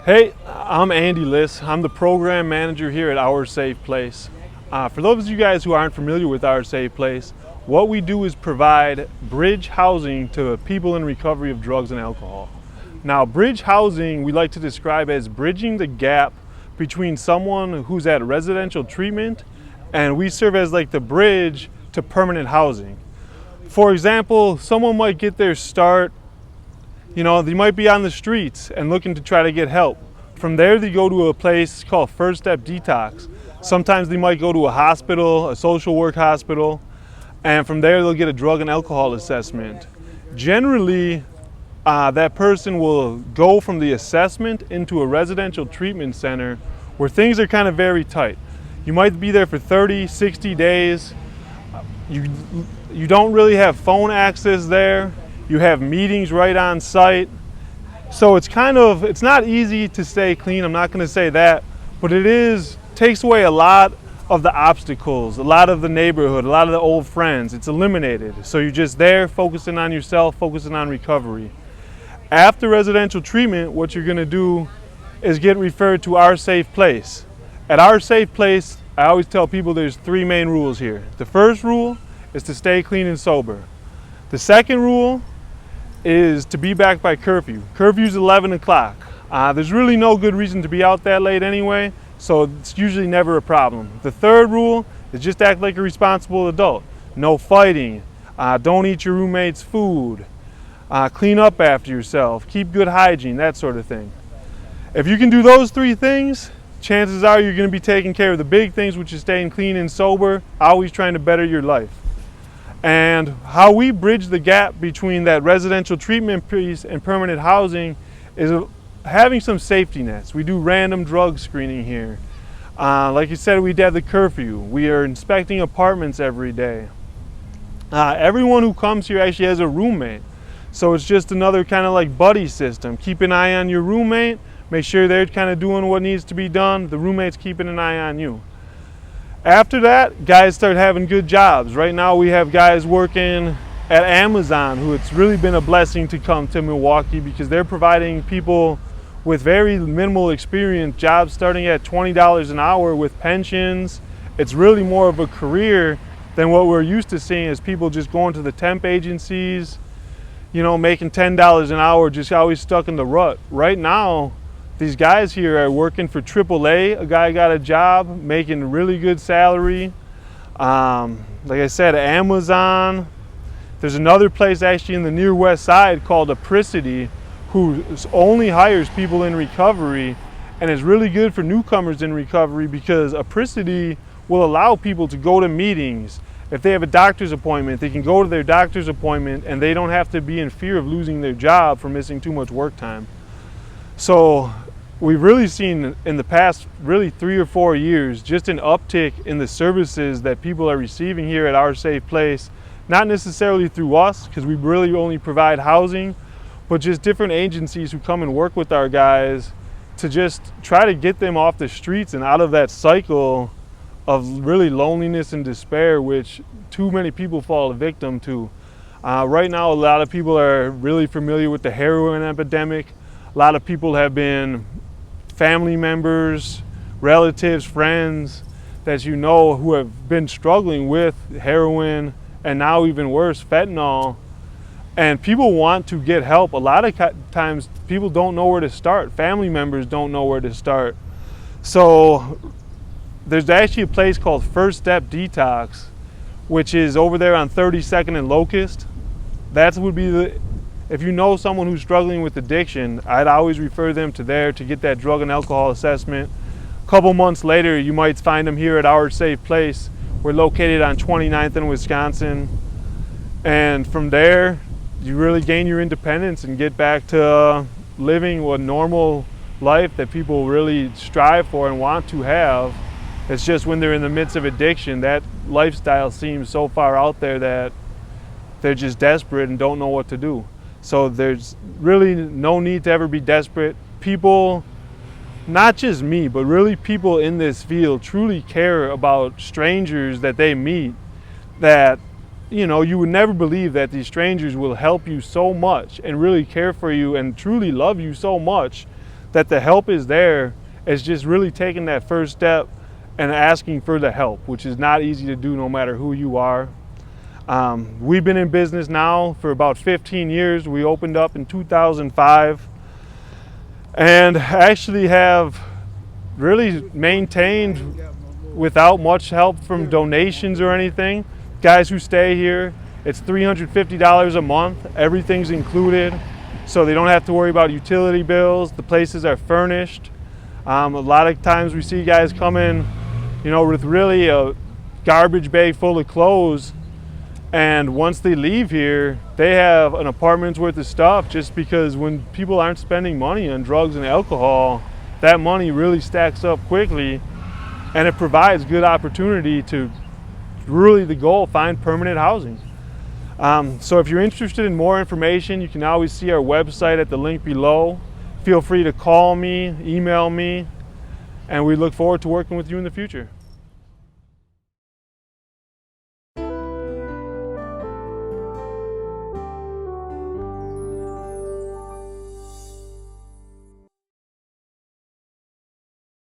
Hey, I'm Andy Liss. I'm the program manager here at Our Safe Place. For those of you guys who aren't familiar with Our Safe Place, what we do is provide bridge housing to people in recovery of drugs and alcohol. Now, bridge housing we like to describe as bridging the gap between someone who's at residential treatment and we serve as like the bridge to permanent housing. For example, someone might get their start, they might be on the streets and looking to try to get help. From there, they go to a place called First Step Detox. Sometimes they might go to a hospital, a social work hospital, and from there they'll get a drug and alcohol assessment. Generally, that person will go from the assessment into a residential treatment center where things are kind of very tight. You might be there for 30, 60 days. You don't really have phone access there. You have meetings right on site. So it's not easy to stay clean, I'm not going to say that, but takes away a lot of the obstacles, a lot of the neighborhood, a lot of the old friends. It's eliminated. So you're just there focusing on yourself, focusing on recovery. After residential treatment, what you're going to do is get referred to Our Safe Place. At Our Safe Place, I always tell people there's 3 main rules here. The first rule is to stay clean and sober. The second rule is to be back by curfew. Curfew's 11 o'clock. There's really no good reason to be out that late anyway, so it's usually never a problem. The third rule is just act like a responsible adult. No fighting. Don't eat your roommate's food. Clean up after yourself. Keep good hygiene, that sort of thing. If you can do those 3 things, chances are you're going to be taking care of the big things, which is staying clean and sober, always trying to better your life. And how we bridge the gap between that residential treatment piece and permanent housing is having some safety nets. We do random drug screening here. Like you said, we have the curfew. We are inspecting apartments every day. Everyone who comes here actually has a roommate. So it's just another kind of like buddy system. Keep an eye on your roommate, make sure they're kind of doing what needs to be done. The roommate's keeping an eye on you. After that, guys start having good jobs. Right now we have guys working at Amazon who it's really been a blessing to come to Milwaukee because they're providing people with very minimal experience jobs starting at $20 an hour with pensions. It's really more of a career than what we're used to seeing as people just going to the temp agencies, making $10 an hour, just always stuck in the rut. Right now, these guys here are working for AAA. A guy got a job making really good salary. Like I said, Amazon. There's another place actually in the near west side called Apricity who only hires people in recovery and is really good for newcomers in recovery because Apricity will allow people to go to meetings. If they have a doctor's appointment, they can go to their doctor's appointment and they don't have to be in fear of losing their job for missing too much work time. So we've really seen in the past 3 or 4 years just an uptick in the services that people are receiving here at Our Safe Place, not necessarily through us because we really only provide housing, but just different agencies who come and work with our guys to just try to get them off the streets and out of that cycle of really loneliness and despair, which too many people fall a victim to. Right now, a lot of people are really familiar with the heroin epidemic. A lot of people have been family members, relatives, friends that who have been struggling with heroin and now even worse, fentanyl. And people want to get help. A lot of times people don't know where to start. Family members don't know where to start. So there's actually a place called First Step Detox, which is over there on 32nd and Locust. That would be if you know someone who's struggling with addiction, I'd always refer them to there to get that drug and alcohol assessment. A couple months later, you might find them here at Our Safe Place. We're located on 29th in Wisconsin. And from there, you really gain your independence and get back to living a normal life that people really strive for and want to have. It's just when they're in the midst of addiction, that lifestyle seems so far out there that they're just desperate and don't know what to do. So there's really no need to ever be desperate. People, not just me, but really people in this field truly care about strangers that they meet that, you would never believe that these strangers will help you so much and really care for you and truly love you so much that the help is there. It's just really taking that first step and asking for the help, which is not easy to do no matter who you are. We've been in business now for about 15 years. We opened up in 2005 and actually have really maintained without much help from donations or anything. Guys who stay here, it's $350 a month. Everything's included, so they don't have to worry about utility bills. The places are furnished. A lot of times we see guys come in, you know, with really a garbage bag full of clothes, and once they leave here, they have an apartment's worth of stuff, just because when people aren't spending money on drugs and alcohol, that money really stacks up quickly, and it provides good opportunity to really, the goal, find permanent housing. So if you're interested in more information, you can always see our website at the link below. Feel free to call me, email me, and we look forward to working with you in the future.